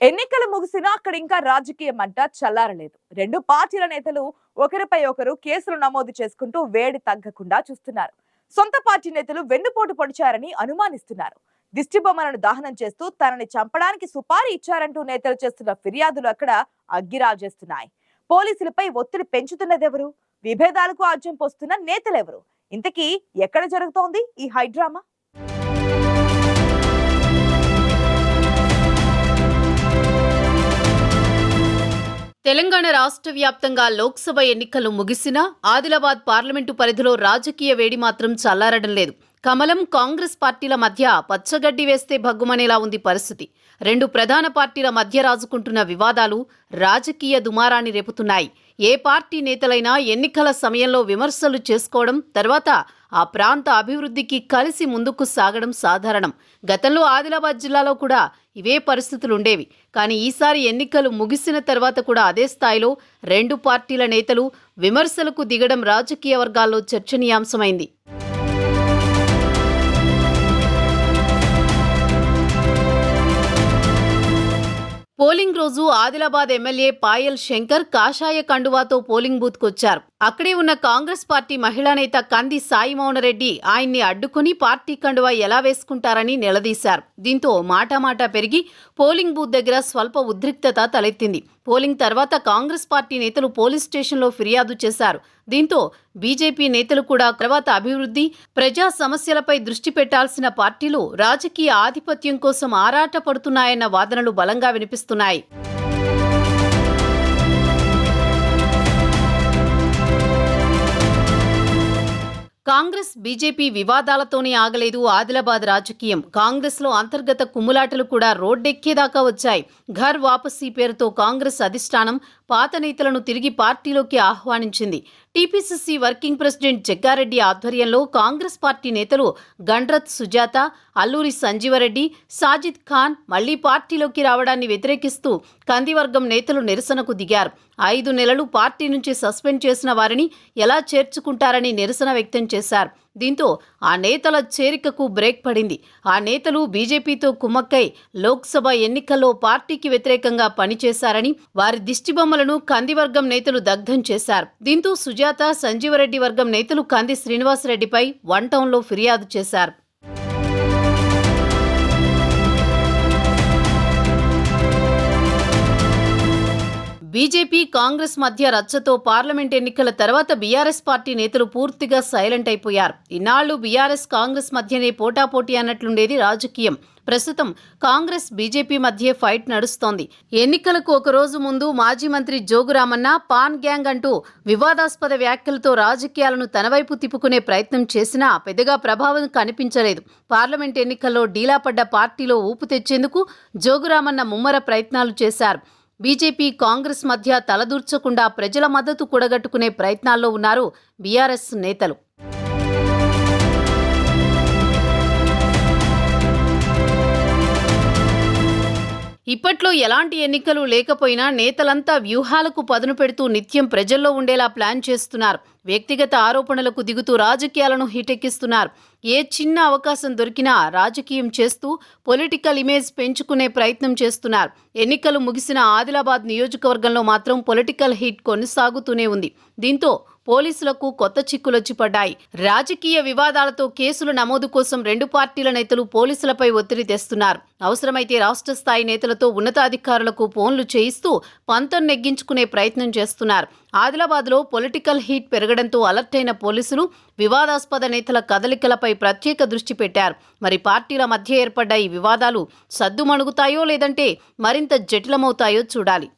ఎన్నికలు ముగిసినా అక్కడ ఇంకా రాజకీయం మంట చల్లారలేదు. రెండు పార్టీల నేతలు ఒకరిపై ఒకరు కేసులు నమోదు చేసుకుంటూ వేడి తగ్గకుండా చూస్తున్నారు. సొంత పార్టీ నేతలు వెన్నుపోటు పొడిచారని అనుమానిస్తున్నారు. దిష్టిబొమ్మలను దహనం చేస్తూ తనని చంపడానికి సుపారీ ఇచ్చారంటూ నేతలు చేస్తున్న ఫిర్యాదులు అక్కడ అగ్గిరాజేస్తున్నాయి. పోలీసులపై ఒత్తిడి పెంచుతున్నదెవరు? విభేదాలకు ఆజ్యం పోస్తున్న నేతలెవరు? ఇంతకీ ఎక్కడ జరుగుతోంది ఈ హైడ్రామా? తెలంగాణ రాష్ట్ర వ్యాప్తంగా లోక్సభ ఎన్నికలు ముగిసినా ఆదిలాబాద్ పార్లమెంటు పరిధిలో రాజకీయ వేడి మాత్రం చల్లారడం లేదు. కమలం కాంగ్రెస్ పార్టీల మధ్య పచ్చగడ్డి వేస్తే భగ్గుమనేలా ఉంది పరిస్థితి. రెండు ప్రధాన పార్టీల మధ్య రాజుకుంటున్న వివాదాలు రాజకీయ దుమారాన్ని రేపుతున్నాయి. ఏ పార్టీ నేతలైనా ఎన్నికల సమయంలో విమర్శలు చేసుకోవడం, తర్వాత ఆ ప్రాంత అభివృద్ధికి కలిసి ముందుకు సాగడం సాధారణం. గతంలో ఆదిలాబాద్ జిల్లాలో కూడా ఇవే పరిస్థితులుండేవి. కానీ ఈసారి ఎన్నికలు ముగిసిన తర్వాత కూడా అదే స్థాయిలో రెండు పార్టీల నేతలు విమర్శలకు దిగడం రాజకీయ వర్గాల్లో చర్చనీయాంశమైంది. పోలింగ్ రోజు ఆదిలాబాద్ ఎమ్మెల్యే పాయల్ శంకర్ కాషాయ కండువాతో పోలింగ్ బూత్కొచ్చారు. అక్కడే ఉన్న కాంగ్రెస్ పార్టీ మహిళా నేత కంది సాయి మౌనరెడ్డి ఆయన్ని అడ్డుకుని పార్టీ కండువా ఎలా వేసుకుంటారని నిలదీశారు. దీంతో మాటామాటా పెరిగి పోలింగ్ బూత్ దగ్గర స్వల్ప ఉద్రిక్తత తలెత్తింది. పోలింగ్ తర్వాత కాంగ్రెస్ పార్టీ నేతలు పోలీస్ స్టేషన్లో ఫిర్యాదు చేశారు. దీంతో బీజేపీ నేతలు కూడా తర్వాత అభివృద్ధి, ప్రజా సమస్యలపై దృష్టి పెట్టాల్సిన పార్టీలు రాజకీయ ఆధిపత్యం కోసం ఆరాటపడుతున్నాయన్న వాదనలు బలంగా వినిపిస్తున్నాయి. కాంగ్రెస్ బీజేపీ వివాదాలతోనే ఆగలేదు ఆదిలాబాద్ రాజకీయం. కాంగ్రెస్లో అంతర్గత కుమ్ములాటలు కూడా రోడ్డెక్కేదాకా వచ్చాయి. ఘర్ వాపసీ పేరుతో కాంగ్రెస్ అధిష్టానం పాత నేతలను తిరిగి పార్టీలోకి ఆహ్వానించింది. టీపీసీసీ వర్కింగ్ ప్రెసిడెంట్ జగ్గారెడ్డి ఆధ్వర్యంలో కాంగ్రెస్ పార్టీ నేతలు గండ్రత్ సుజాత, అల్లూరి సంజీవరెడ్డి, సాజిద్ ఖాన్ మళ్లీ పార్టీలోకి రావడాన్ని వ్యతిరేకిస్తూ కందివర్గం నేతలు నిరసనకు దిగారు. 5 నెలలు పార్టీ నుంచి సస్పెండ్ చేసిన వారిని ఎలా చేర్చుకుంటారని నిరసన వ్యక్తం చేశారు. దీంతో ఆ నేతల చేరికకు బ్రేక్ పడింది. ఆ నేతలు బీజేపీతో కుమ్మక్కై లోక్సభ ఎన్నికల్లో పార్టీకి వ్యతిరేకంగా పనిచేశారని వారి దిష్టిబొమ్మలను కందివర్గం నేతలు దగ్ధం చేశారు. దీంతో సుజాత, సంజీవరెడ్డి వర్గం నేతలు కంది శ్రీనివాసరెడ్డిపై వన్ టౌన్లో ఫిర్యాదు చేశారు. బీజేపీ కాంగ్రెస్ మధ్య రచ్చతో పార్లమెంట్ ఎన్నికల తర్వాత బీఆర్ఎస్ పార్టీ నేతలు పూర్తిగా సైలెంట్ అయిపోయారు. ఇన్నాళ్లు బీఆర్ఎస్ కాంగ్రెస్ మధ్యనే పోటాపోటీ అన్నట్లుండేది రాజకీయం. ప్రస్తుతం కాంగ్రెస్ బీజేపీ మధ్య ఫైట్ నడుస్తోంది. ఎన్నికలకు ఒకరోజు ముందు మాజీ మంత్రి జోగురామన్న పాన్ గ్యాంగ్ అంటూ వివాదాస్పద వ్యాఖ్యలతో రాజకీయాలను తనవైపు తిప్పుకునే ప్రయత్నం చేసినా పెద్దగా ప్రభావం కనిపించలేదు. పార్లమెంట్ ఎన్నికల్లో డీలాపడ్డ పార్టీలో ఊపు తెచ్చేందుకు జోగురామన్న ముమ్మర ప్రయత్నాలు చేశారు. బీజేపీ కాంగ్రెస్ మధ్య తలదూర్చకుండా ప్రజల మద్దతు కూడగట్టుకునే ప్రయత్నాల్లో ఉన్నారు బీఆర్ఎస్ నేతలు. ఇప్పట్లో ఎలాంటి ఎన్నికలు లేకపోయినా నేతలంతా వ్యూహాలకు పదును పెడుతూ నిత్యం ప్రజల్లో ఉండేలా ప్లాన్ చేస్తున్నారు. వ్యక్తిగత ఆరోపణలకు దిగుతూ రాజకీయాలను హీటెక్కిస్తున్నారు. ఏ చిన్న అవకాశం దొరికినా రాజకీయం చేస్తూ పొలిటికల్ ఇమేజ్ పెంచుకునే ప్రయత్నం చేస్తున్నారు. ఎన్నికలు ముగిసిన ఆదిలాబాద్ నియోజకవర్గంలో మాత్రం పొలిటికల్ హీట్ కొనసాగుతూనే ఉంది. దీంతో పోలీసులకు కొత్త చిక్కులొచ్చి పడ్డాయి. రాజకీయ వివాదాలతో కేసుల నమోదు కోసం రెండు పార్టీల నేతలు పోలీసులపై ఒత్తిడి తెస్తున్నారు. అవసరమైతే రాష్ట్ర స్థాయి నేతలతో ఉన్నతాధికారులకు ఫోన్లు చేయిస్తూ పంతం నెగ్గించుకునే ప్రయత్నం చేస్తున్నారు. ఆదిలాబాద్లో పొలిటికల్ హీట్ పెరగడంతో అలర్ట్ అయిన పోలీసులు వివాదాస్పద నేతల కదలికలపై ప్రత్యేక దృష్టి పెట్టారు. మరి పార్టీల మధ్య ఏర్పడ్డ ఈ వివాదాలు సద్దుమణుగుతాయో లేదంటే మరింత జటిలమవుతాయో చూడాలి.